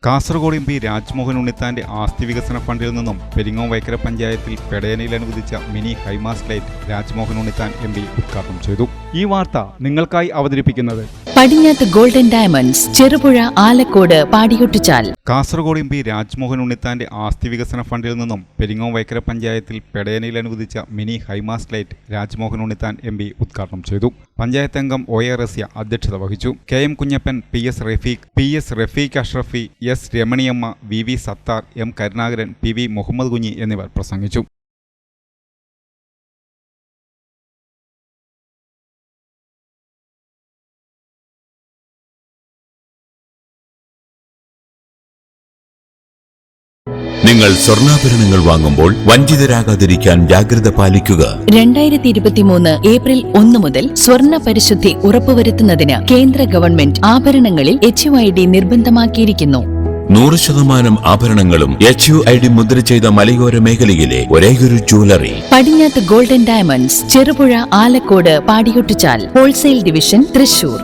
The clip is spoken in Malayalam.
കാസർഗോഡ് എം പി രാജ്മോഹൻ ഉണ്ണിത്താന്റെ ആസ്തി വികസന ഫണ്ടിൽ നിന്നും പെരിങ്ങോം വൈക്കര പഞ്ചായത്തിൽ പെടയനയിൽ അനുവദിച്ച mini high mast light Rajmohan Unnithan M P ഉദ്ഘാടനം ചെയ്തു. ഈ വാർത്ത നിങ്ങൾക്കായി അവതരിപ്പിക്കുന്നത് Padinjath golden diamonds, Cherupuzha, Alakode, Padiyottuchal. Kasaragod M P Rajmohan ഉണ്ണിത്താന്റെ ആസ്തി വികസന ഫണ്ടിൽ നിന്നും പെരിങ്ങോം വൈക്കര പഞ്ചായത്തിൽ പെടയനയിൽ അനുവദിച്ച mini high mast light Rajmohan Unnithan M P ഉദ്ഘാടനം ചെയ്തു. പഞ്ചായത്ത് അംഗം OA റസിയ അധ്യക്ഷത വഹിച്ചു. KM Kunjappan, PS Rafeeq Ashrafi, S രമണിയമ്മ, VV Sattar, M Karunakaran, PV Muhammad Kunhi എന്നിവർ പ്രസംഗിച്ചു. നിങ്ങൾ സ്വർണ്ണാഭരണങ്ങൾ വാങ്ങുമ്പോൾ വഞ്ചിതരാകാതിരിക്കാൻ ജാഗ്രത പാലിക്കുക. 2023 ഏപ്രിൽ 1 മുതൽ സ്വർണ്ണ പരിശുദ്ധി ഉറപ്പുവരുത്തുന്നതിന് കേന്ദ്ര ഗവൺമെന്റ് ആഭരണങ്ങളിൽ HUID നിർബന്ധമാക്കിയിരിക്കുന്നു. 100% ആഭരണങ്ങളും HUID മുദ്ര ചെയ്ത മലയോര മേഖലയിലെ ഒരേയൊരു jewellery Padinjath golden diamonds, Cherupuzha, Alakode, Padiyottuchal. Wholesale division, Thrissur.